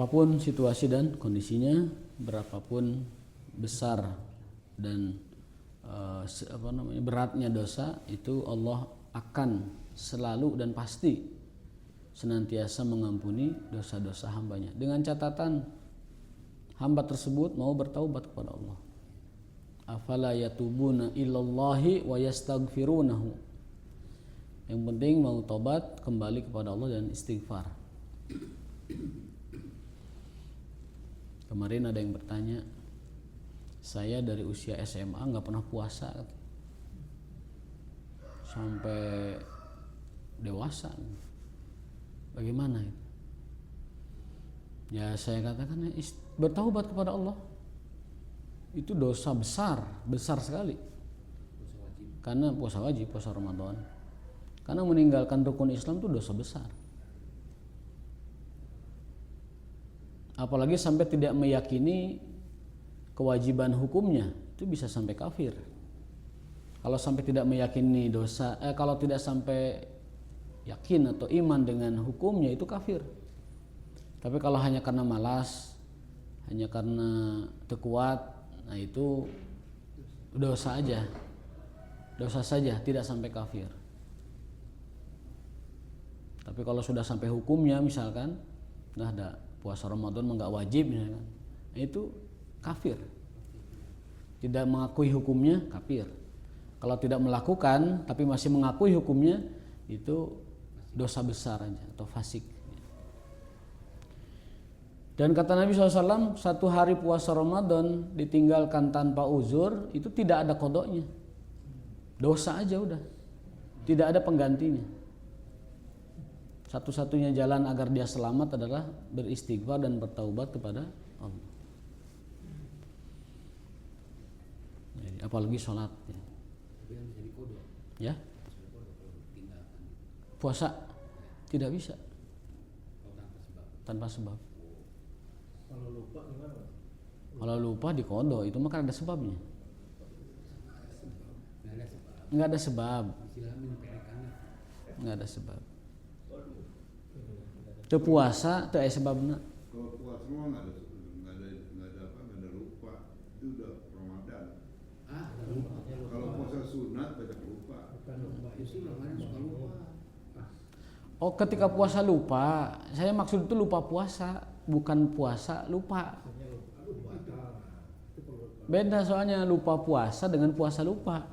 apapun situasi dan kondisinya, berapapun besar dan beratnya dosa, itu Allah akan selalu dan pasti senantiasa mengampuni dosa-dosa hambanya, dengan catatan hamba tersebut mau bertaubat kepada Allah. Afala yatubuna ilallahi wa yastaghfirunahu. Yang penting mau tobat, kembali kepada Allah dan istighfar. Kemarin ada yang bertanya, saya dari usia SMA nggak pernah puasa sampai dewasa, bagaimana itu? Ya saya katakan bertaubat kepada Allah itu dosa besar sekali. Karena puasa wajib, puasa Ramadan. Karena meninggalkan rukun Islam itu dosa besar. Apalagi sampai tidak meyakini kewajiban hukumnya, itu bisa sampai kafir. Kalau sampai tidak meyakini dosa, kalau tidak sampai yakin atau iman dengan hukumnya, itu kafir. Tapi kalau hanya karena malas, hanya karena terkuat, nah itu dosa saja, tidak sampai kafir. Tapi kalau sudah sampai hukumnya, misalkan ada puasa Ramadan enggak wajib, misalkan, nah itu kafir. Tidak mengakui hukumnya, kafir. Kalau tidak melakukan tapi masih mengakui hukumnya, itu dosa besar aja atau fasik. Dan kata Nabi SAW, satu hari puasa Ramadan ditinggalkan tanpa uzur, itu tidak ada kodoknya, dosa aja udah, tidak ada penggantinya. Satu-satunya jalan agar dia selamat adalah beristighfar dan bertaubat kepada Allah. Jadi, apalagi sholat ya. Puasa tidak bisa tanpa sebab. Kalau lupa dikodok, itu maka ada sebabnya. Nggak ada sebab. Nggak ada sebab. Itu puasa, itu sebabnya. Kalau puasa mah nggak ada lupa, itu udah Ramadan. Kalau puasa sunat banyak lupa. Oh, ketika puasa lupa, saya maksud itu lupa puasa, bukan puasa lupa. Beda soalnya lupa puasa dengan puasa lupa.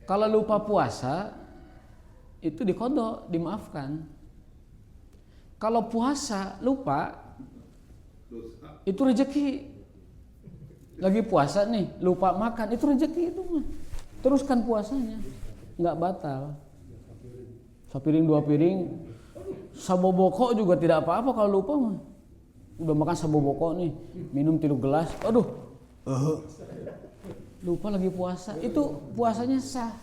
Kalau lupa puasa itu dikodok, dimaafkan. Kalau puasa lupa itu rezeki. Lagi puasa nih, lupa makan, itu rezeki itu mah. Teruskan puasanya, nggak batal. Sepiring dua piring, saboboko juga tidak apa-apa kalau lupa mah. Udah makan saboboko nih, minum 3 gelas, aduh, lupa lagi puasa, itu puasanya sah.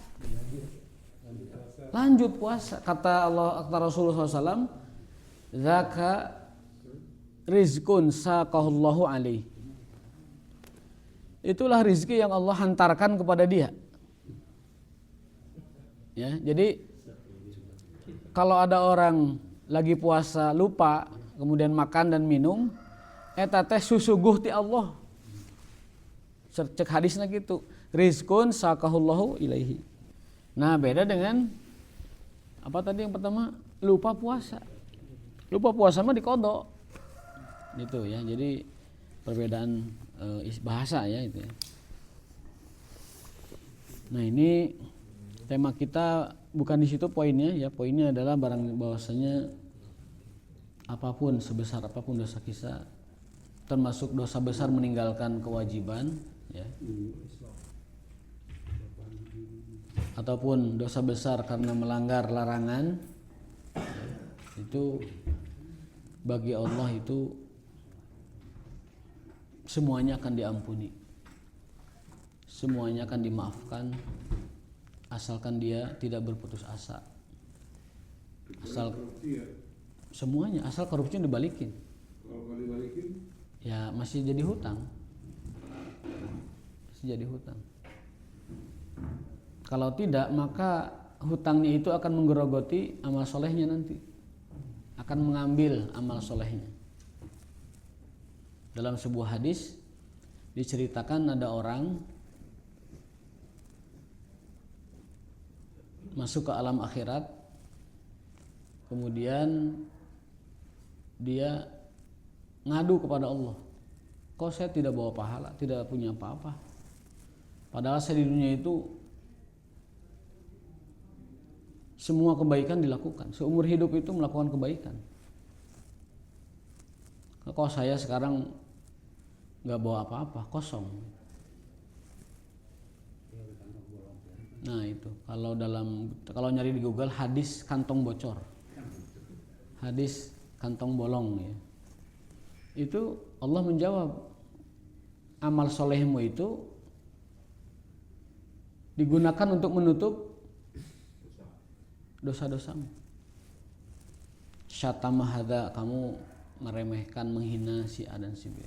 Lanjut puasa, kata Rasulullah SAW, zaka rizkun saqahullahu alaih. Itulah rizki yang Allah hantarkan kepada dia. Ya, jadi kalau ada orang lagi puasa lupa, kemudian makan dan minum, eta teh susuguh ti Allah. Cek hadisnya gitu, rizkun saqahullahu ilaihi. Nah, beda dengan apa tadi yang pertama? Lupa puasa. Lupa puasa mah dikodok. Gitu ya. Jadi perbedaan bahasa ya itu ya. Nah, ini tema kita bukan di situ poinnya ya. Poinnya adalah bahwasanya apapun, sebesar apapun dosa kita, termasuk dosa besar meninggalkan kewajiban ya. Ataupun dosa besar karena melanggar larangan, itu bagi Allah itu semuanya akan diampuni, semuanya akan dimaafkan, asalkan dia tidak berputus asa. Semuanya, asal korupsinya dibalikin. Kalau dibalikin, ya masih jadi hutang, masih jadi hutang. Kalau tidak, maka hutangnya itu akan menggerogoti amal solehnya nanti. akan mengambil amal solehnya. Dalam sebuah hadis diceritakan ada orang masuk ke alam akhirat, kemudian dia ngadu kepada Allah, kok saya tidak bawa pahala, tidak punya apa-apa, padahal saya di dunia itu semua kebaikan dilakukan, seumur hidup itu melakukan kebaikan, kok saya sekarang nggak bawa apa-apa, kosong. Nah itu kalau nyari di Google hadis kantong bocor, hadis kantong bolong ya. Itu Allah menjawab, amal solehmu itu digunakan untuk menutup dosa-dosamu. Syatama hadza, kamu meremehkan, menghina si A dan si B.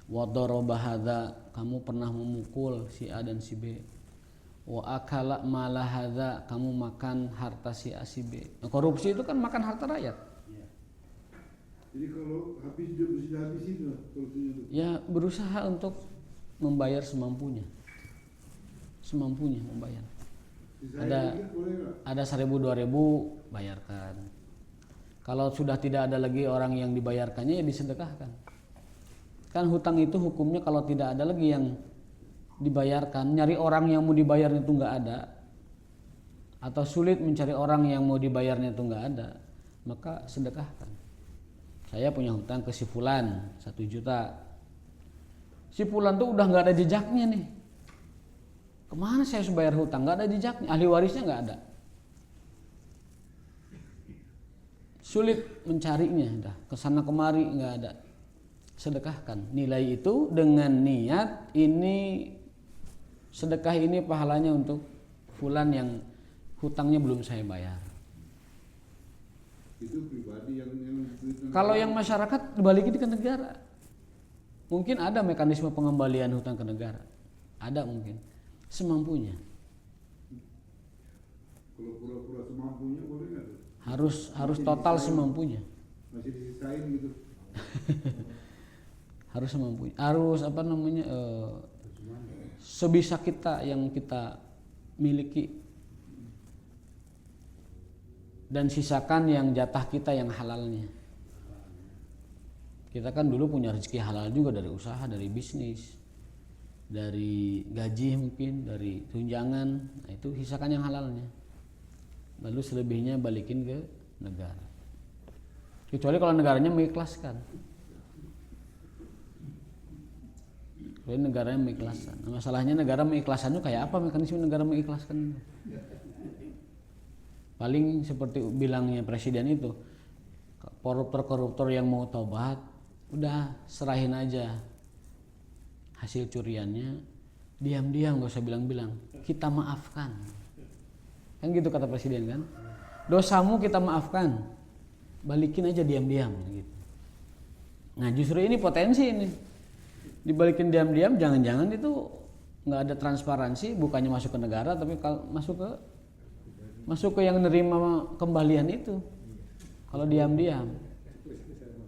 Wa daraba hadza, kamu pernah memukul si A dan si B. Wa akala mala hadza, kamu makan harta si A si B. Nah, korupsi itu kan makan harta rakyat. Jadi kalau habis dia sudah habisin lah korupsinya itu. Ya berusaha untuk membayar semampunya membayar. Ada 1.000 2.000 bayarkan. Kalau sudah tidak ada lagi orang yang dibayarkannya ya disedekahkan. Kan hutang itu hukumnya kalau tidak ada lagi yang dibayarkan, nyari orang yang mau dibayar itu nggak ada, atau sulit mencari orang yang mau dibayarnya itu nggak ada, maka sedekahkan. Saya punya hutang ke si Fulan 1 juta. Si Fulan tuh udah nggak ada jejaknya nih. Kemana saya harus bayar hutang? Nggak ada jejaknya, ahli warisnya nggak ada. Sulit mencarinya, dah kesana kemari nggak ada. Sedekahkan. Nilai itu dengan niat ini, sedekah ini pahalanya untuk Fulan yang hutangnya belum saya bayar. Itu pribadi yang kalau yang masyarakat dibalikin ke negara. Mungkin ada mekanisme pengembalian hutang ke negara. Ada mungkin. Semampunya. Kalau pura-pura semampunya boleh nggak tuh? Harus total semampunya. Masih disisain gitu. Harus semampunya. Harus sebisa kita yang kita miliki. Dan sisakan yang jatah kita yang halalnya. Kita kan dulu punya rezeki halal juga dari usaha, dari bisnis, dari gaji mungkin, dari tunjangan. Nah, itu sisakan yang halalnya. Lalu selebihnya balikin ke negara. Kecuali kalau negaranya mengikhlaskan. Kecuali negaranya mengikhlaskan. Nah, masalahnya negara mengikhlaskan itu kayak apa mekanisme negara mengikhlaskan? Paling seperti bilangnya presiden itu, koruptor-koruptor yang mau taubat, udah serahin aja hasil curiannya, diam-diam gak usah bilang-bilang, kita maafkan. Kan gitu kata presiden kan, dosamu kita maafkan, balikin aja diam-diam gitu. Nah justru ini potensi ini, dibalikin diam-diam, jangan-jangan itu nggak ada transparansi, bukannya masuk ke negara tapi masuk ke yang nerima kembalian itu. Kalau diam-diam,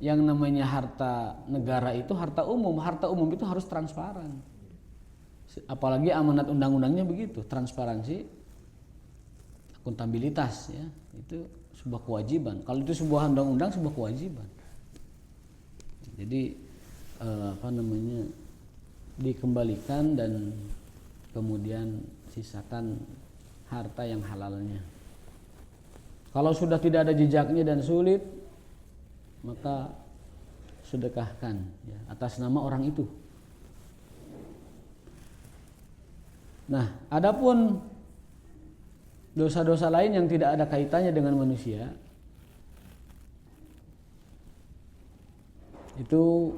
yang namanya harta negara itu harta umum itu harus transparan. Apalagi amanat undang-undangnya begitu, transparansi, akuntabilitas ya, itu sebuah kewajiban. Kalau itu sebuah undang-undang, sebuah kewajiban. Jadi dikembalikan dan kemudian sisakan harta yang halalnya. Kalau sudah tidak ada jejaknya dan sulit, maka sedekahkan ya, atas nama orang itu. Nah, adapun dosa-dosa lain yang tidak ada kaitannya dengan manusia, itu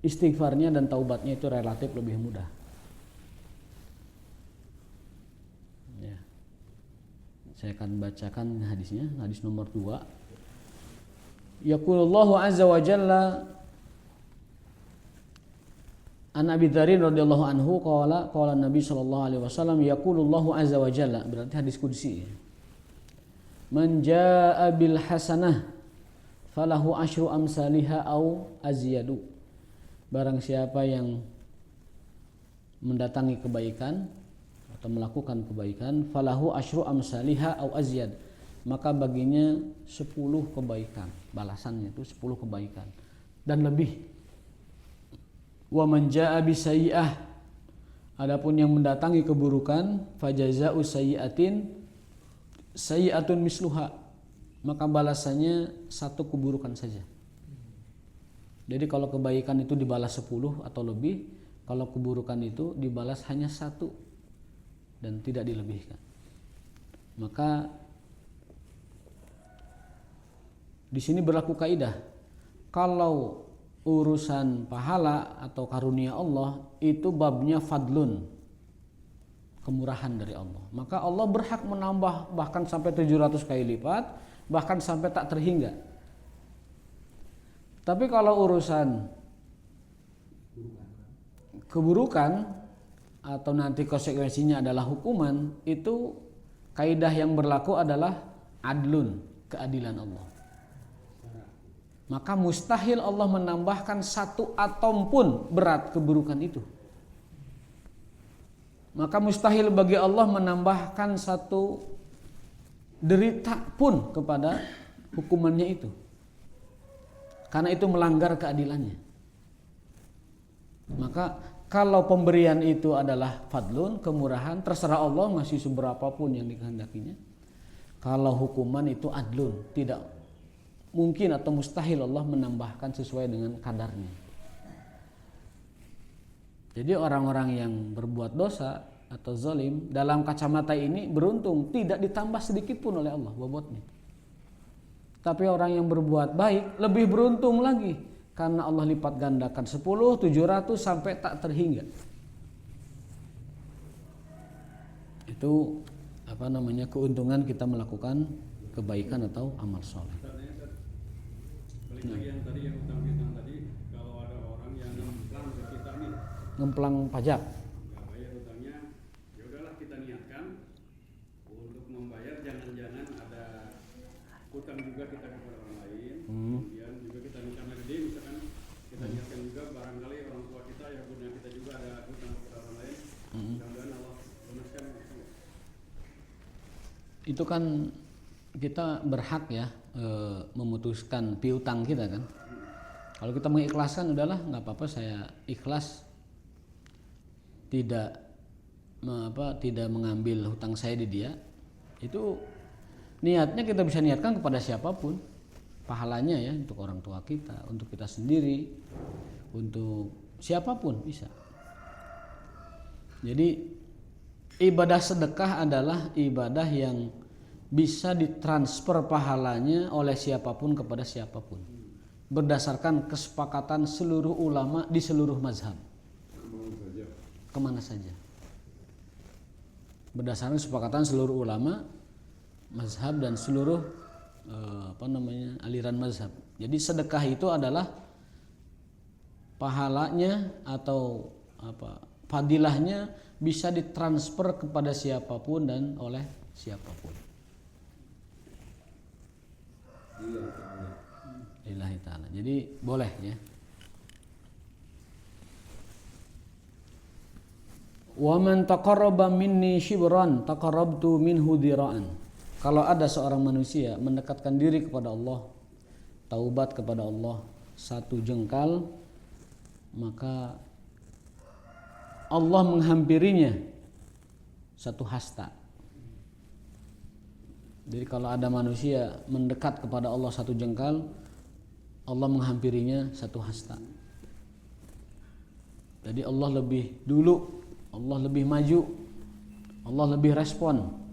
istighfarnya dan taubatnya itu relatif lebih mudah. Ya. Saya akan bacakan hadisnya, hadis nomor 2. Yaqulullahu azza wa jalla an Abi Dzar radhiyallahu anhu qala Nabi sallallahu alaihi wasallam yaqulullahu azza wa jalla, berarti hadis qudsi. Man jaa bil hasanah falahu asyru amsalihha au azyadu. Barang siapa yang mendatangi kebaikan atau melakukan kebaikan, falahu asyru amsalihha au azyad, maka baginya 10 kebaikan, balasannya itu 10 kebaikan dan lebih. Wa man jaa bisayyi'ah, adapun yang mendatangi keburukan, fajaza'u sayyi'atin sayyi'atun misluha, maka balasannya 1 keburukan saja. Jadi kalau kebaikan itu dibalas 10 atau lebih, kalau keburukan itu dibalas hanya 1 dan tidak dilebihkan. Maka di sini berlaku kaidah, kalau urusan pahala atau karunia Allah itu babnya fadlun, kemurahan dari Allah, maka Allah berhak menambah bahkan sampai 700 kali lipat, bahkan sampai tak terhingga. Tapi kalau urusan keburukan atau nanti konsekuensinya adalah hukuman, itu kaidah yang berlaku adalah adlun, keadilan Allah. Maka mustahil Allah menambahkan 1 atom pun berat keburukan itu. Maka mustahil bagi Allah menambahkan 1 derita pun kepada hukumannya itu, karena itu melanggar keadilannya. Maka kalau pemberian itu adalah fadlun, kemurahan, terserah Allah ngasih seberapa pun yang dikehendakinya. Kalau hukuman itu adlun, tidak mungkin atau mustahil Allah menambahkan sesuai dengan kadarnya. Jadi orang-orang yang berbuat dosa atau zalim dalam kacamata ini beruntung, tidak ditambah sedikit pun oleh Allah bobotnya. Tapi orang yang berbuat baik lebih beruntung lagi, karena Allah lipat gandakan 10, 700 sampai tak terhingga. Itu keuntungan kita melakukan kebaikan atau amal soleh. Balik lagi yang tadi, yang utang piutang tadi, kalau ada orang yang ngemplang ke kita nih, Ngemplang pajak. nggak bayar utangnya, ya udahlah kita niatkan untuk membayar, jangan-jangan ada utang juga kita kepada orang lain. Kemudian juga kita nikahnya gede, misalkan kita niatkan juga barangkali orang tua kita ya punya kita juga ada utang kepada orang lain. Mudah-mudahan Allah lunaskan. Itu kan kita berhak ya memutuskan piutang kita kan. Kalau kita mengikhlaskan, udahlah nggak apa-apa, saya ikhlas tidak mengambil hutang saya di dia. Itu niatnya kita bisa niatkan kepada siapapun, pahalanya ya untuk orang tua kita, untuk kita sendiri, untuk siapapun bisa. Jadi ibadah sedekah adalah ibadah yang bisa ditransfer pahalanya oleh siapapun kepada siapapun, berdasarkan kesepakatan seluruh ulama di seluruh mazhab. Kemana saja. Berdasarkan kesepakatan seluruh ulama mazhab dan seluruh aliran mazhab. Jadi sedekah itu adalah pahalanya atau fadilahnya bisa ditransfer kepada siapapun dan oleh siapapun. Lillahi ta'ala. Jadi boleh ya. Wa man taqarraba minni shibran taqarrabtu minhu dira'an. Kalau ada seorang manusia mendekatkan diri kepada Allah, taubat kepada Allah 1 jengkal, maka Allah menghampirinya 1 hasta. Jadi kalau ada manusia mendekat kepada Allah 1 jengkal, Allah menghampirinya 1 hasta. Jadi Allah lebih dulu, Allah lebih maju, Allah lebih respon.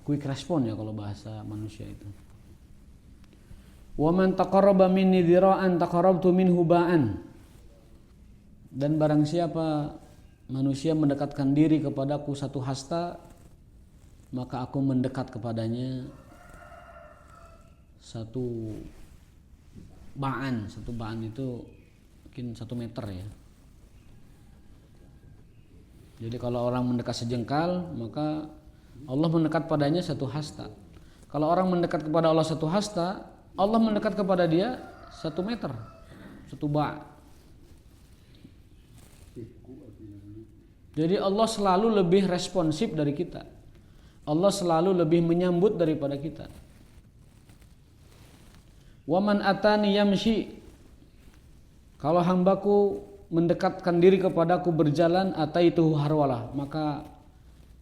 Quick respon ya kalau bahasa manusia itu. Wa man taqarraba minni dhira'an taqarrabtu minhu ba'an. Dan barang siapa manusia mendekatkan diri kepadaku 1 hasta, maka aku mendekat kepadanya 1 ba'an. 1 ba'an itu mungkin 1 meter ya. Jadi kalau orang mendekat sejengkal, maka Allah mendekat padanya satu hasta. Kalau orang mendekat kepada Allah satu hasta, Allah mendekat kepada dia 1 meter, 1 ba'. Jadi Allah selalu lebih responsif dari kita. Allah selalu lebih menyambut daripada kita. Waman atani yamshi, kalau hambaku mendekatkan diri kepadaku berjalan, ataituhu harwalah, maka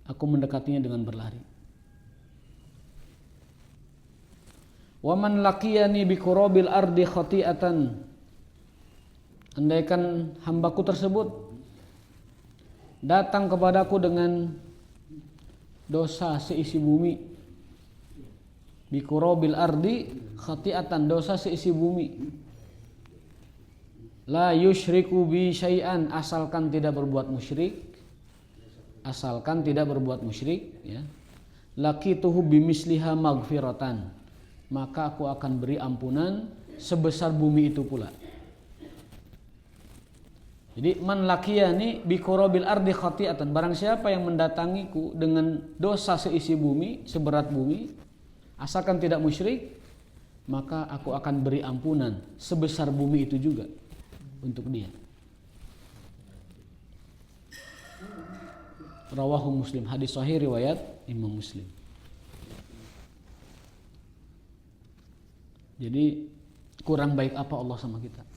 aku mendekatinya dengan berlari. Waman laqiyani biqurabil ardi khati'atan, andaikan hambaku tersebut datang kepadaku dengan dosa seisi bumi, biqurabil ardi khati'atan, dosa seisi bumi, la yusyriku bi syai'an, asalkan tidak berbuat musyrik, asalkan tidak berbuat musyrik, ya, laqituhu bimisliha maghfiratan, maka aku akan beri ampunan sebesar bumi itu pula. Jadi man laqiyani bi qurabil ardi khati'atan, barang siapa yang mendatangiku dengan dosa seisi bumi, seberat bumi, asalkan tidak musyrik, maka aku akan beri ampunan sebesar bumi itu juga untuk dia. Rawahu Muslim, hadis sahih riwayat Imam Muslim. Jadi kurang baik apa Allah sama kita?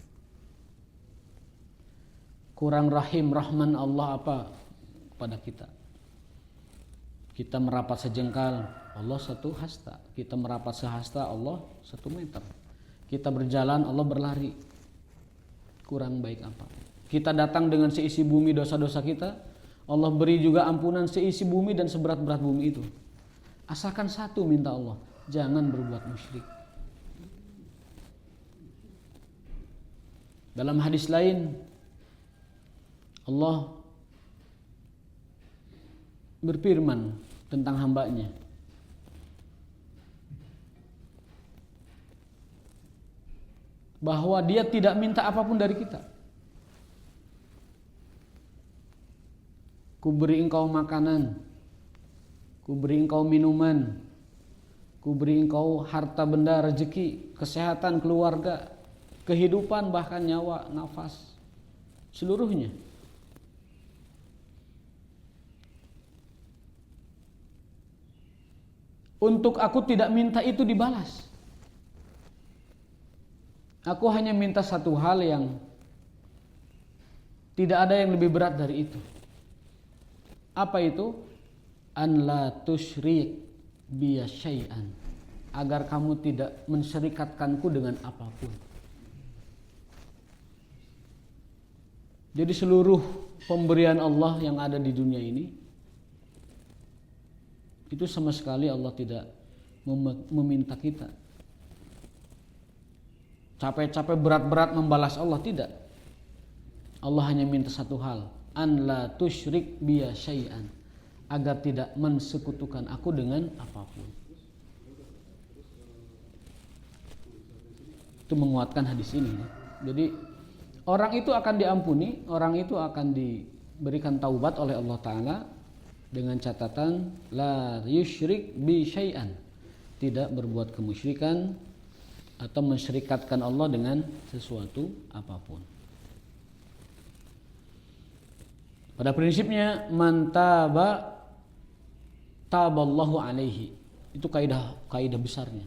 Kurang rahim rahman Allah apa kepada kita? Kita merapat sejengkal, Allah 1 hasta. Kita merapat sehasta, Allah 1 meter. Kita berjalan, Allah berlari. Kurang baik apa? Kita datang dengan seisi bumi dosa-dosa kita, Allah beri juga ampunan seisi bumi dan seberat-berat bumi itu. Asalkan 1 minta Allah, jangan berbuat musyrik. Dalam hadis lain, Allah berfirman tentang hambanya, bahwa dia tidak minta apapun dari kita. Kuberi engkau makanan, kuberi engkau minuman, kuberi engkau harta benda, rezeki, kesehatan, keluarga, kehidupan, bahkan nyawa, nafas, seluruhnya. Untuk aku tidak minta itu dibalas. Aku hanya minta 1 hal yang tidak ada yang lebih berat dari itu. Apa itu? An la tusyrik bi syai'an, agar kamu tidak mensyirikatkanku dengan apapun. Jadi seluruh pemberian Allah yang ada di dunia ini, itu sama sekali Allah tidak meminta kita capek-capek berat-berat membalas Allah, tidak. Allah hanya minta 1 hal, an la tusyrik biya syai'an, agar tidak mensekutukan aku dengan apapun. Itu menguatkan hadis ini. Jadi orang itu akan diampuni, orang itu akan diberikan taubat oleh Allah Ta'ala dengan catatan la yusyrik bi syai'an, tidak berbuat kemusyrikan atau mensyirikatkan Allah dengan sesuatu apapun. Pada prinsipnya man taba taballahu alaihi, itu kaidah besarnya.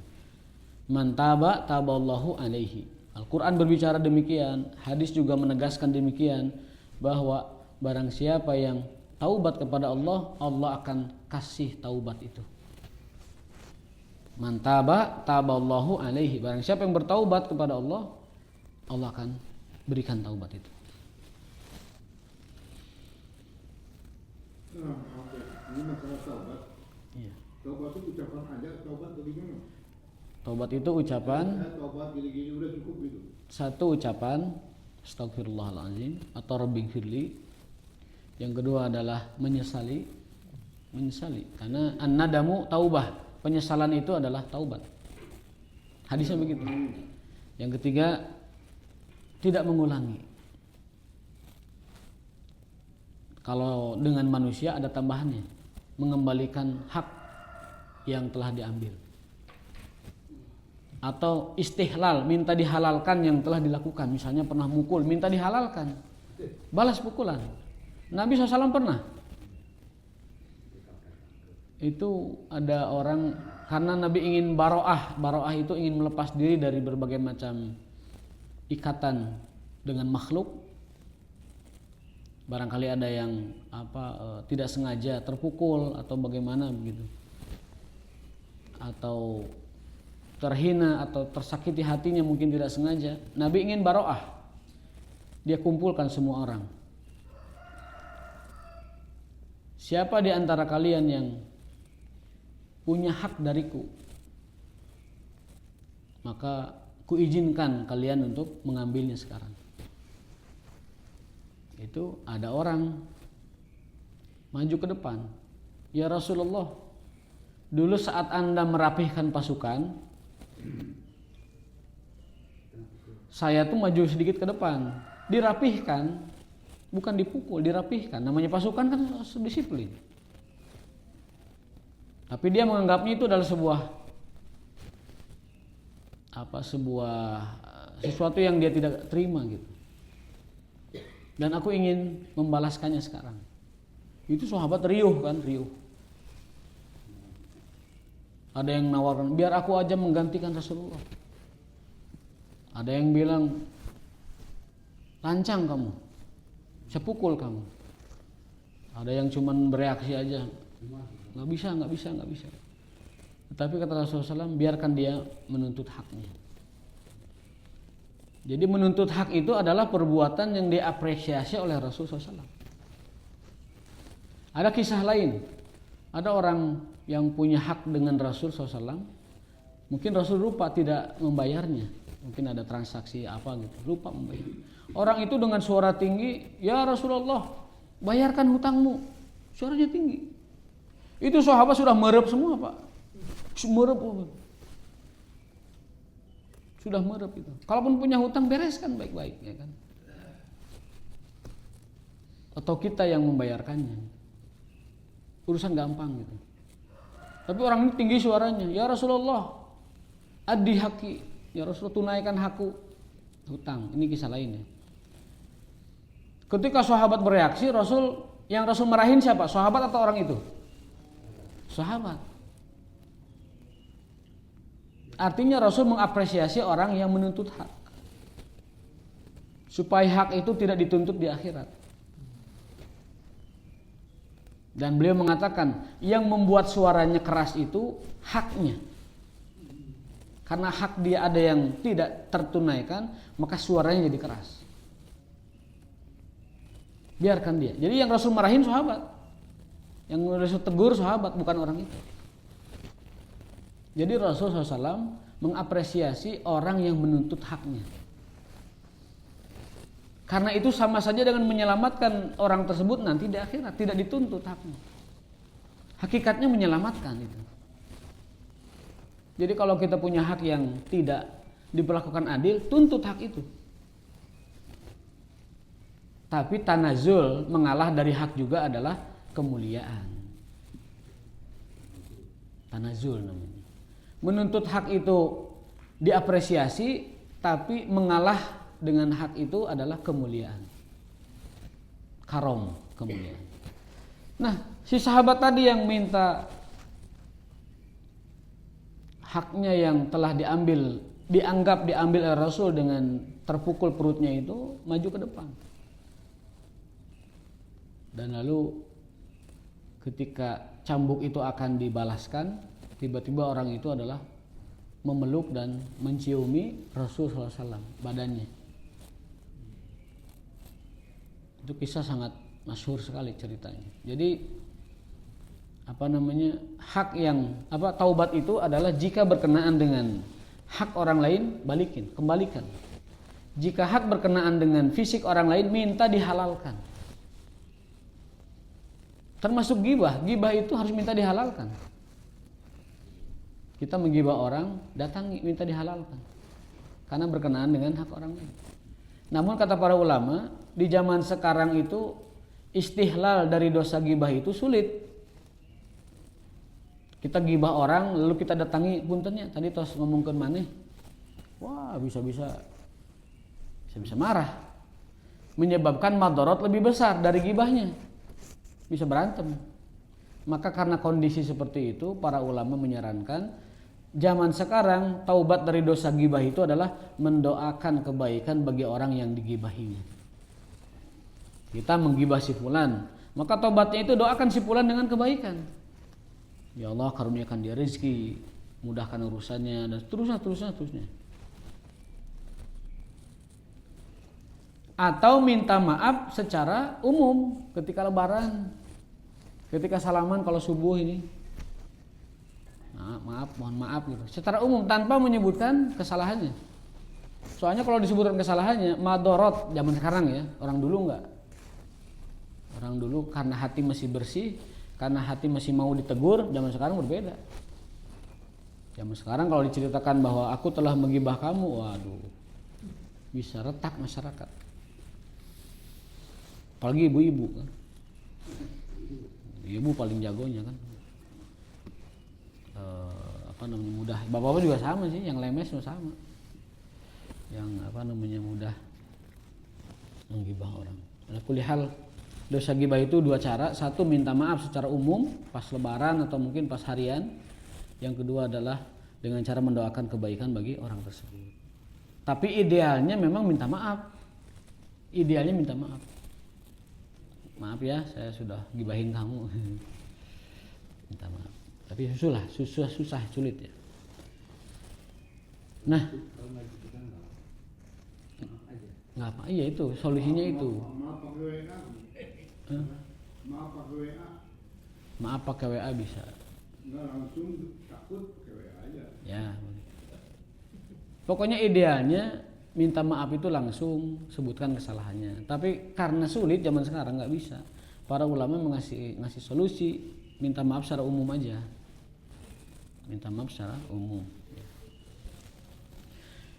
Man taba taballahu alaihi. Al-Quran berbicara demikian, hadis juga menegaskan demikian, bahwa barang siapa yang taubat kepada Allah, Allah akan kasih taubat itu. Man taba taballahu alaihi, barang siapa yang bertaubat kepada Allah, Allah akan berikan taubat itu. Nah, oke. Ini masalah taubat. Iya. Taubat itu ucapan aja, taubat bagaimana? Taubat itu ucapan, Taubat gini-gini udah cukup itu. 1 ucapan astagfirullahaladzim atau rabbighfirli. Yang kedua adalah menyesali, karena an-nadamu taubah, penyesalan itu adalah taubat. Hadisnya begitu. Yang ketiga, tidak mengulangi. Kalau dengan manusia ada tambahannya, mengembalikan hak yang telah diambil. Atau istihlal, minta dihalalkan yang telah dilakukan. Misalnya pernah mukul, minta dihalalkan, balas pukulan. Nabi SAW pernah. Itu ada orang, karena Nabi ingin baro'ah. Baro'ah itu ingin melepas diri dari berbagai macam ikatan dengan makhluk. Barangkali ada yang tidak sengaja terpukul atau bagaimana begitu, atau terhina atau tersakiti hatinya mungkin tidak sengaja. Nabi ingin baro'ah. Dia kumpulkan semua orang. Siapa di antara kalian yang punya hak dariku, maka kuizinkan kalian untuk mengambilnya sekarang. Itu ada orang maju ke depan. Ya Rasulullah, dulu saat Anda merapihkan pasukan, saya tuh maju sedikit ke depan. Dirapihkan, bukan dipukul, dirapihkan. Namanya pasukan kan harus disiplin. Tapi dia menganggapnya itu adalah sesuatu yang dia tidak terima gitu. Dan aku ingin membalaskannya sekarang. Itu sahabat riuh. Ada yang menawarkan, biar aku aja menggantikan Rasulullah. Ada yang bilang, lancang kamu, saya pukul kamu. Ada yang cuman bereaksi aja, nggak bisa. Tetapi kata Rasulullah SAW, biarkan dia menuntut haknya. Jadi menuntut hak itu adalah perbuatan yang diapresiasi oleh Rasulullah SAW. Ada kisah lain. Ada orang yang punya hak dengan Rasulullah SAW. Mungkin Rasul lupa tidak membayarnya. Mungkin ada transaksi apa gitu, lupa membayar. Orang itu dengan suara tinggi, ya Rasulullah, bayarkan hutangmu. Suaranya tinggi. Itu sahabat sudah merep semua Pak. Sudah merep itu. Kalaupun punya hutang, bereskan baik-baik, ya kan? Atau kita yang membayarkannya, urusan gampang gitu. Tapi orang ini tinggi suaranya, ya Rasulullah, addi haki, ya Rasulullah, tunaikan hakku, hutang. Ini kisah lainnya. Ketika sahabat bereaksi, yang Rasul marahin siapa? Sahabat atau orang itu? Sahabat. Artinya Rasul mengapresiasi orang yang menuntut hak, supaya hak itu tidak dituntut di akhirat. Dan beliau mengatakan, yang membuat suaranya keras itu haknya. Karena hak dia ada yang tidak tertunaikan, maka suaranya jadi keras. Biarkan dia. Jadi yang Rasul marahin sahabat, yang Rasul tegur sahabat, bukan orang itu. Jadi Rasulullah SAW mengapresiasi orang yang menuntut haknya. Karena itu sama saja dengan menyelamatkan orang tersebut nanti di akhirat, tidak dituntut haknya. Hakikatnya menyelamatkan itu. Jadi kalau kita punya hak yang tidak diperlakukan adil, tuntut hak itu. Tapi tanazul, mengalah dari hak juga adalah kemuliaan. Tanazul namanya. Menuntut hak itu diapresiasi, tapi mengalah dengan hak itu adalah kemuliaan. Karom, kemuliaan. Nah, si sahabat tadi yang minta haknya yang telah dianggap diambil oleh Rasul dengan terpukul perutnya itu, maju ke depan. Dan lalu ketika cambuk itu akan dibalaskan, tiba-tiba orang itu adalah memeluk dan menciumi Rasulullah SAW, badannya. Itu kisah sangat masyhur sekali ceritanya. Jadi hak yang taubat itu adalah jika berkenaan dengan hak orang lain, kembalikan. Jika hak berkenaan dengan fisik orang lain, minta dihalalkan. Termasuk ghibah itu harus minta dihalalkan. Kita menggibah orang, datangi, minta dihalalkan. Karena berkenaan dengan hak orang lain. Namun kata para ulama, di zaman sekarang itu istihlal dari dosa gibah itu sulit. Kita gibah orang lalu kita datangi puntennya tadi tos ngomongkeun maneh. Wah, bisa-bisa marah. Menyebabkan madorot lebih besar dari gibahnya. Bisa berantem. Maka karena kondisi seperti itu, para ulama menyarankan zaman sekarang taubat dari dosa gibah itu adalah mendoakan kebaikan bagi orang yang digibahinya. Kita menggibah si fulan, maka taubatnya itu doakan si fulan dengan kebaikan. Ya Allah, karuniakan dia rezeki, mudahkan urusannya dan seterusnya. Atau minta maaf secara umum ketika lebaran, ketika salaman kalau subuh ini. Mohon maaf gitu. Secara umum tanpa menyebutkan kesalahannya. Soalnya kalau disebutkan kesalahannya, madorot zaman sekarang ya, orang dulu enggak. Orang dulu karena hati masih bersih, karena hati masih mau ditegur, zaman sekarang berbeda. Zaman sekarang kalau diceritakan bahwa aku telah menggibah kamu, waduh, bisa retak masyarakat. Apalagi ibu-ibu kan. Ibu paling jagonya kan. Mudah. Bapak-bapak juga sama sih, yang lemes juga sama. Yang mudah menggibah orang. Nah, kulihal dosa gibah itu dua cara. Satu, minta maaf secara umum pas lebaran atau mungkin pas harian. Yang kedua adalah dengan cara mendoakan kebaikan bagi orang tersebut. Tapi idealnya memang minta maaf. Idealnya minta maaf. Maaf ya, saya sudah gibahin kamu. Minta maaf. Tapi susah, sulit ya. Nah, nggak apa, iya itu solusinya itu. Maaf pakai WA bisa. Nggak langsung takut pakai WA aja. Ya. Pokoknya idealnya minta maaf itu langsung sebutkan kesalahannya. Tapi karena sulit zaman sekarang nggak bisa. Para ulama ngasih solusi, minta maaf secara umum aja. Minta maaf secara umum.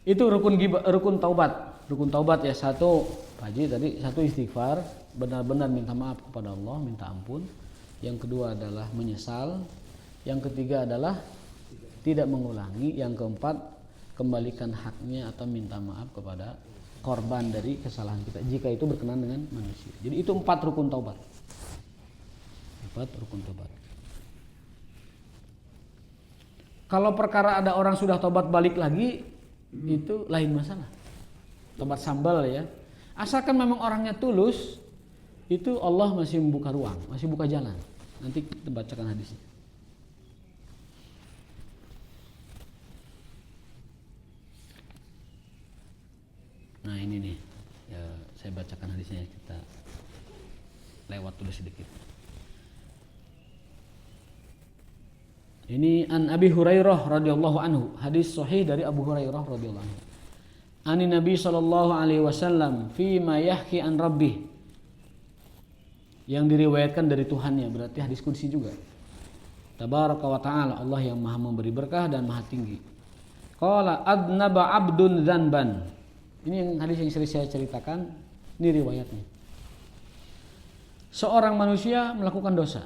Itu rukun taubat. Rukun taubat ya, satu Pak Haji tadi, satu istighfar, benar-benar minta maaf kepada Allah, minta ampun. Yang kedua adalah menyesal. Yang ketiga adalah tidak mengulangi. Yang keempat, kembalikan haknya atau minta maaf kepada korban dari kesalahan kita jika itu berkenan dengan manusia. Jadi itu 4 rukun taubat. 4 rukun taubat. Kalau perkara ada orang sudah taubat balik lagi, itu lain masalah. Taubat sambal ya. Asalkan memang orangnya tulus, itu Allah masih membuka ruang, masih buka jalan. Nanti kita bacakan hadisnya. Nah ini nih, ya, saya bacakan hadisnya, kita lewat dulu sedikit. Ini an Abi Hurairah radhiyallahu anhu, hadis sahih dari Abu Hurairah radhiyallahu anhu. Ani Nabi sallallahu alaihi wasallam fi ma yahki an rabbih, yang diriwayatkan dari Tuhannya, berarti hadis qudsi juga. Tabaraka wa ta'ala, Allah yang maha memberi berkah dan maha tinggi. Qala adnaba abdun dzanban. Ini yang hadis yang sering saya ceritakan, ini riwayatnya. Seorang manusia melakukan dosa.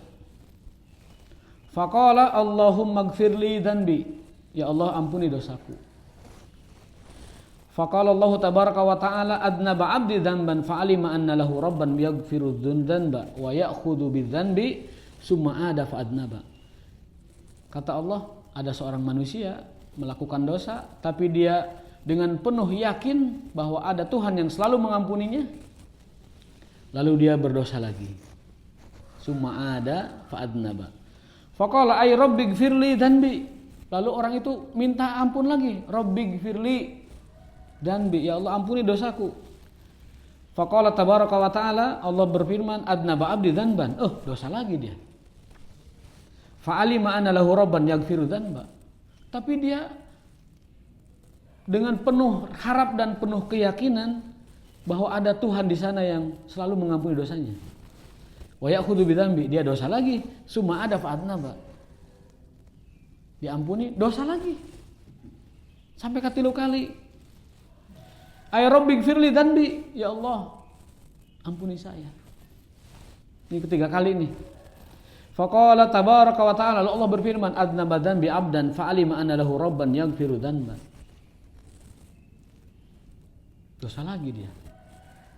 Faqala Allahumma gfirli dzanbi, ya Allah ampuni dosaku. Faqala Allah tabaraka wa ta'ala adnaba 'abdi dzanban fa'alima anna lahu rabban yaghfiru dzanba wa ya'khudhu bidzanbi summa ada fa'adnaba. Kata Allah, ada seorang manusia melakukan dosa tapi dia dengan penuh yakin bahwa ada Tuhan yang selalu mengampuninya, lalu dia berdosa lagi. Summa ada fa'adnaba. Faqala ay rabbighfirli dzanbi. Lalu orang itu minta ampun lagi, rabbighfirli dzanbi, ya Allah ampuni dosaku. Faqala tabaraka wa ta'ala, Allah berfirman adnaba 'abdi dzanban. Oh, dosa lagi dia. Fa'alima anna lahu rabban yaghfiru dzanba. Tapi dia dengan penuh harap dan penuh keyakinan bahwa ada Tuhan di sana yang selalu mengampuni dosanya. Wa ya'khudhu bidzanbi, dia dosa lagi. Summa ada fa'adnaba. Diampuni, dosa lagi. Sampai ke 3 kali. Ay rabbighfirli dzanbi, ya Allah ampuni saya. Ini ketiga kali nih. Faqala tabaraka wa ta'ala, lalu Allah berfirman, adnaba dzanbi 'abdan fa'alima anna lahu rabban yaghfiru dzanban. Dosa lagi dia.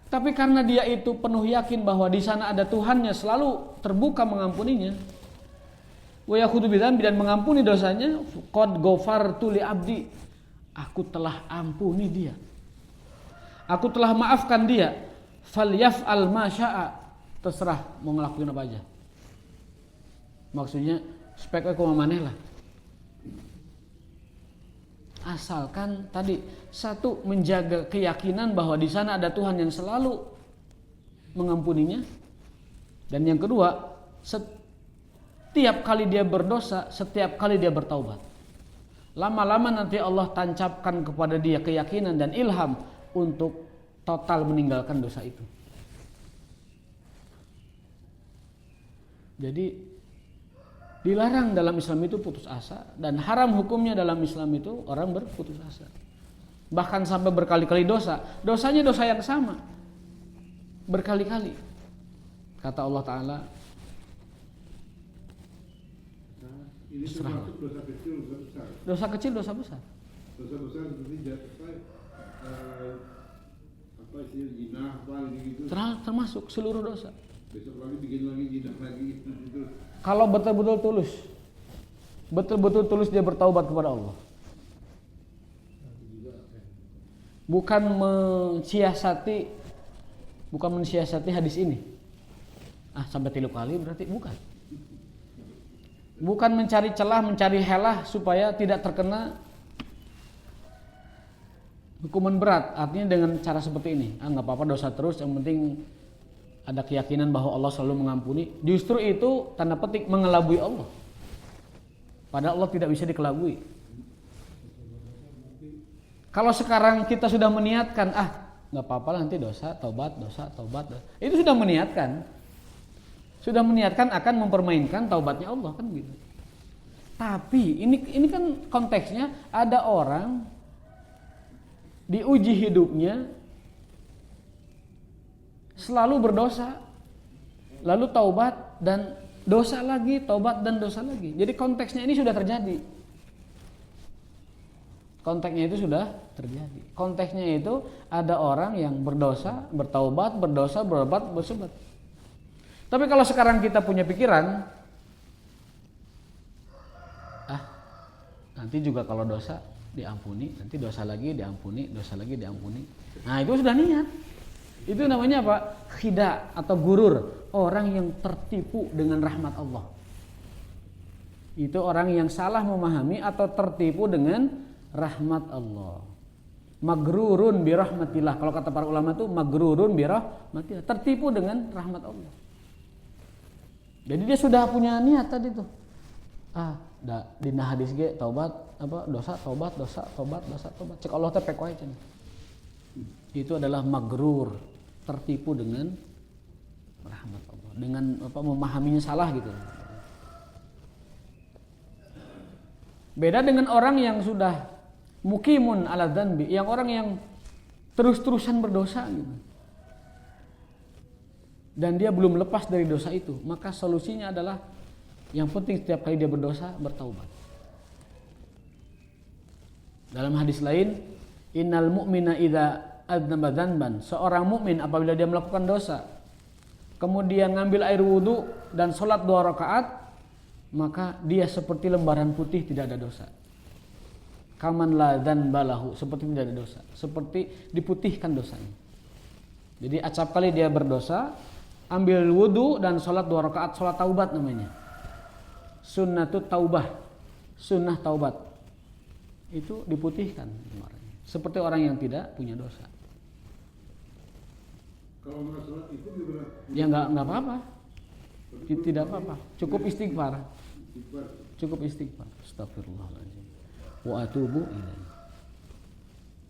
Tapi karena dia itu penuh yakin bahwa di sana ada Tuhannya selalu terbuka mengampuninya. Wa yakhudhu bidzanbi, dan mengampuni dosanya, qad ghafartu li 'abdi. Aku telah ampuni dia. Aku telah maafkan dia. Falyaf'al ma syaa. Terserah mau ngelakuin apa aja. Maksudnya spek aku maneh lah. Asalkan tadi satu, menjaga keyakinan bahwa di sana ada Tuhan yang selalu mengampuninya, dan yang kedua, setiap kali dia berdosa, setiap kali dia bertaubat, lama-lama nanti Allah tancapkan kepada dia keyakinan dan ilham untuk total meninggalkan dosa itu. Jadi dilarang dalam Islam itu putus asa, dan haram hukumnya dalam Islam itu orang berputus asa. Bahkan sampai berkali-kali dosa. Dosanya dosa yang sama. Berkali-kali. Kata Allah Ta'ala, ini termasuk dosa kecil, dosa besar. dosa kecil, dosa besar. Dosa besar seperti apa sih, jinah, apa gitu. Termasuk seluruh dosa. Besok lagi bikin lagi jinah lagi gitu. Kalau betul-betul tulus, betul-betul tulus dia bertaubat kepada Allah, bukan mensiasati hadis ini. Sampai 3 kali berarti bukan mencari celah, mencari helah supaya tidak terkena hukuman berat. Artinya dengan cara seperti ini, nggak apa-apa dosa terus, yang penting ada keyakinan bahwa Allah selalu mengampuni. Justru itu tanda petik mengelabui Allah. Padahal Allah tidak bisa dikelabui. Kalau sekarang kita sudah meniatkan, nggak apa-apa lah nanti dosa, taubat. Itu sudah meniatkan akan mempermainkan taubatnya Allah, kan gitu. Tapi ini kan konteksnya ada orang diuji hidupnya selalu berdosa, lalu taubat dan dosa lagi, taubat dan dosa lagi. Jadi konteksnya ini sudah terjadi. Konteksnya itu ada orang yang berdosa, bertaubat, berdosa, berobat, bersebat. Tapi kalau sekarang kita punya pikiran, nanti juga kalau dosa diampuni, nanti dosa lagi diampuni, dosa lagi diampuni. Nah, itu sudah niat. Itu namanya apa? Khida atau gurur. Orang yang tertipu dengan rahmat Allah. Itu orang yang salah memahami atau tertipu dengan rahmat Allah. Magrurun birahmatillah. Kalau kata para ulama itu magrurun birahmatillah. Tertipu dengan rahmat Allah. Jadi dia sudah punya niat tadi tuh. Dina hadis ge taubat dosa, taubat, dosa, taubat, dosa, taubat. Cek Allah teh pek wae cenah. Itu adalah magrur, tertipu dengan rahmat Allah, dengan memahaminya salah gitu. Beda dengan orang yang sudah mukimun ala dzanbi, yang orang yang terus-terusan berdosa gitu. Dan dia belum lepas dari dosa itu, maka solusinya adalah yang penting setiap kali dia berdosa bertaubat. Dalam hadis lain, innal mu'mina idza adnaba dzanban, seorang mukmin apabila dia melakukan dosa, kemudian ngambil air wudu dan sholat 2 rakaat, maka dia seperti lembaran putih, tidak ada dosa. Kaman la dzanbalahu, seperti tidak ada dosa, seperti diputihkan dosanya. Jadi acap kali dia berdosa, ambil wudu dan sholat 2 rakaat, sholat taubat namanya. Sunnatut taubah, sunnah taubat. Itu diputihkan seperti orang yang tidak punya dosa. Kalau nggak sholat itu gimana? Ya nggak apa-apa, tidak apa-apa. Cukup istighfar. Astagfirullahaladzim. Wa atubu ilaihi.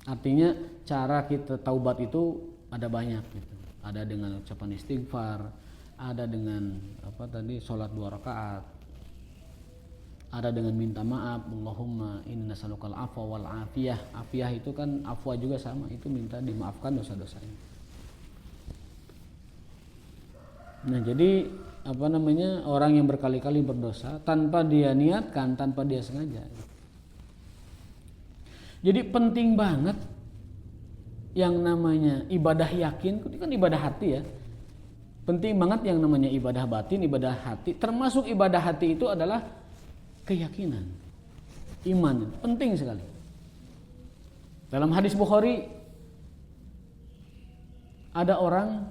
Artinya cara kita taubat itu ada banyak gitu. Ada dengan ucapan istighfar, ada dengan sholat 2 rakaat, ada dengan minta maaf, Allahumma inna nas'alukal afwa wal afiyah. Afiyah itu kan afwa juga sama, itu minta dimaafkan dosa-dosanya. Nah, jadi orang yang berkali-kali berdosa tanpa dia niatkan, tanpa dia sengaja. Jadi penting banget yang namanya ibadah yakin, itu kan ibadah hati ya. Penting banget yang namanya ibadah batin, ibadah hati. Termasuk ibadah hati itu adalah keyakinan, iman. Penting sekali. Dalam hadis Bukhari ada orang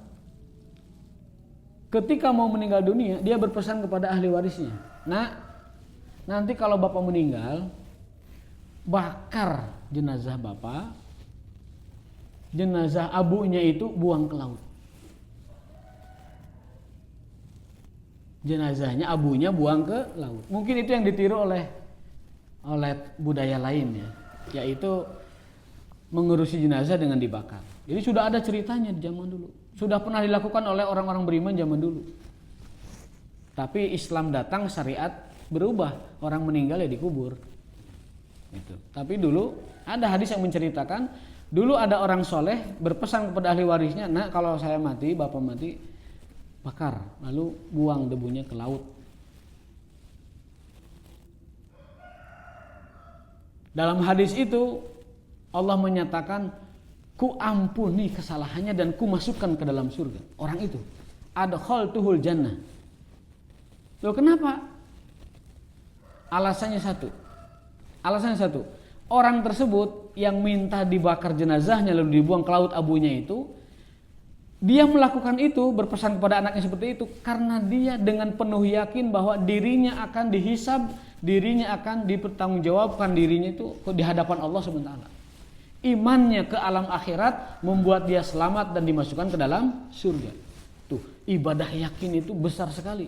ketika mau meninggal dunia, dia berpesan kepada ahli warisnya, "Nak, nanti kalau bapak meninggal, bakar jenazah bapak, jenazah abunya itu buang ke laut. Jenazahnya abunya buang ke laut." Mungkin itu yang ditiru oleh budaya lain ya, yaitu mengurusi jenazah dengan dibakar. Jadi sudah ada ceritanya di zaman dulu. Sudah pernah dilakukan oleh orang-orang beriman zaman dulu. Tapi Islam datang, syariat berubah, orang meninggal ya dikubur. Gitu. Tapi dulu ada hadis yang menceritakan, dulu ada orang soleh berpesan kepada ahli warisnya, "Nah, kalau saya mati, bapak mati, bakar, lalu buang debunya ke laut." Dalam hadis itu Allah menyatakan, "Ku ampuni kesalahannya dan ku masukkan ke dalam surga." Orang itu adkhaltuhul jannah. Loh, kenapa? Alasannya satu. Orang tersebut yang minta dibakar jenazahnya lalu dibuang ke laut abunya itu, dia melakukan itu, berpesan kepada anaknya seperti itu karena dia dengan penuh yakin bahwa dirinya akan dihisab, dirinya akan dipertanggungjawabkan, dirinya itu di hadapan Allah SWT. Imannya ke alam akhirat membuat dia selamat dan dimasukkan ke dalam surga. Tuh, ibadah yakin itu besar sekali.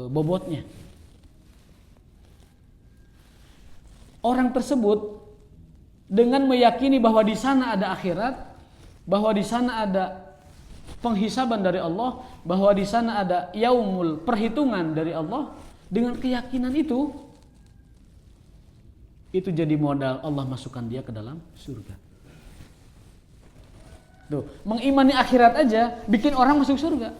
Bobotnya. Orang tersebut dengan meyakini bahwa di sana ada akhirat, bahwa di sana ada penghisaban dari Allah, bahwa di sana ada yaumul perhitungan dari Allah, dengan keyakinan itu jadi modal Allah masukkan dia ke dalam surga. Tuh, mengimani akhirat aja bikin orang masuk surga.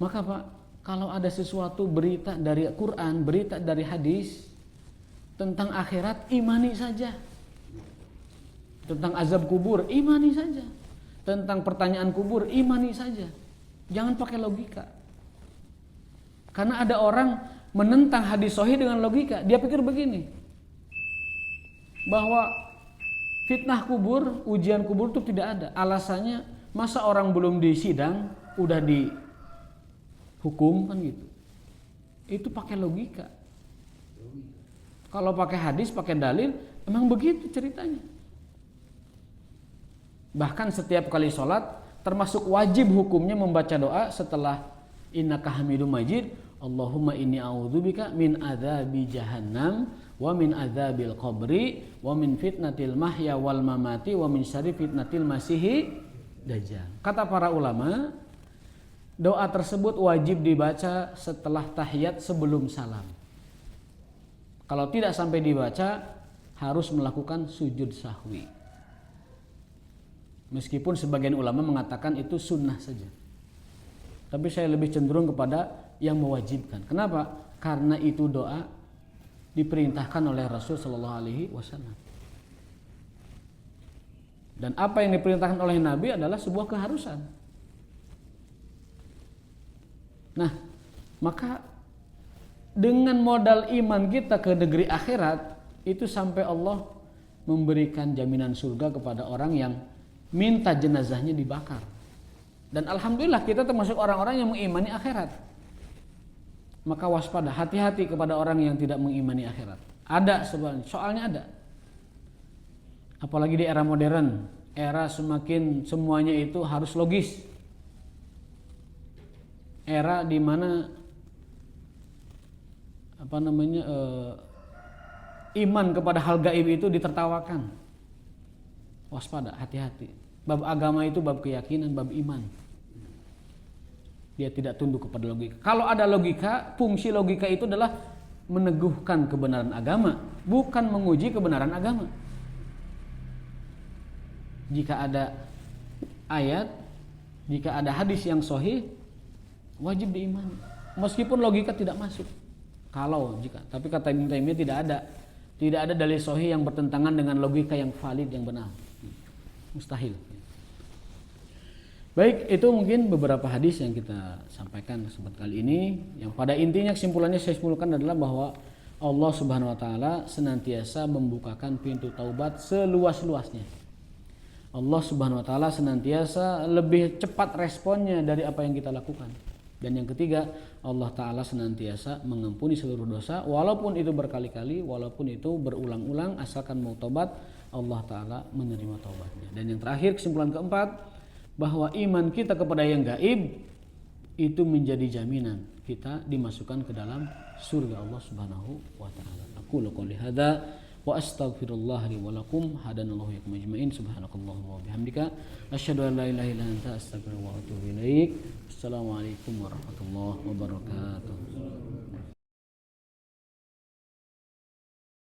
Maka Pak, kalau ada sesuatu berita dari Quran, berita dari hadis tentang akhirat, imani saja. Tentang azab kubur, imani saja. Tentang pertanyaan kubur, imani saja. Jangan pakai logika. Karena ada orang menentang hadis sahih dengan logika. Dia pikir begini, bahwa fitnah kubur, ujian kubur itu tidak ada. Alasannya, masa orang belum disidang udah dihukum kan gitu. Itu pakai logika. Kalau pakai hadis, pakai dalil, emang begitu ceritanya. Bahkan setiap kali sholat, termasuk wajib hukumnya membaca doa setelah innaka hamidum majid, Allahumma inni a'udzubika min adzabi jahannam wa min adzabil qabri wa min fitnatil mahya wal mamati wa min syarri fitnatil masihi dajjal. Kata para ulama, doa tersebut wajib dibaca setelah tahiyat sebelum salam. Kalau tidak sampai dibaca, harus melakukan sujud sahwi. Meskipun sebagian ulama mengatakan itu sunnah saja. Tapi saya lebih cenderung kepada yang mewajibkan. Kenapa? Karena itu doa diperintahkan oleh Rasul sallallahu alaihi wasallam. Dan apa yang diperintahkan oleh Nabi adalah sebuah keharusan. Nah, maka dengan modal iman kita ke negeri akhirat, itu sampai Allah memberikan jaminan surga kepada orang yang minta jenazahnya dibakar. Dan alhamdulillah kita termasuk orang-orang yang mengimani akhirat. Maka waspada, hati-hati kepada orang yang tidak mengimani akhirat. Ada sebenarnya, soalnya ada. Apalagi di era modern, era semakin semuanya itu harus logis. Era di mana iman kepada hal gaib itu ditertawakan. Waspada, hati-hati. Bab agama itu bab keyakinan, bab iman. Dia tidak tunduk kepada logika. Kalau ada logika, fungsi logika itu adalah meneguhkan kebenaran agama, bukan menguji kebenaran agama. Jika ada ayat, jika ada hadis yang sahih, wajib diimani. Meskipun logika tidak masuk. Tapi kata Ibnu Taimiyah tidak ada dalil sahih yang bertentangan dengan logika yang valid, yang benar. Mustahil. Baik, itu mungkin beberapa hadis yang kita sampaikan kesempatan kali ini. Yang pada intinya kesimpulannya saya simpulkan adalah bahwa Allah Subhanahu wa taala senantiasa membukakan pintu taubat seluas-luasnya. Allah Subhanahu wa taala senantiasa lebih cepat responnya dari apa yang kita lakukan. Dan yang ketiga, Allah taala senantiasa mengampuni seluruh dosa walaupun itu berkali-kali, walaupun itu berulang-ulang, asalkan mau taubat, Allah taala menerima taubatnya. Dan yang terakhir, kesimpulan keempat, bahwa iman kita kepada yang gaib itu menjadi jaminan kita dimasukkan ke dalam surga Allah Subhanahu wa taala. Aku qouli hadza wa astaghfirullah li wa lakum hadanallahu yakum ajmain subhanakallahumma wa bihamdika asyhadu an la ilaha illa anta astaghfiruka wa atubu ilaik. Assalamualaikum warahmatullahi wabarakatuh.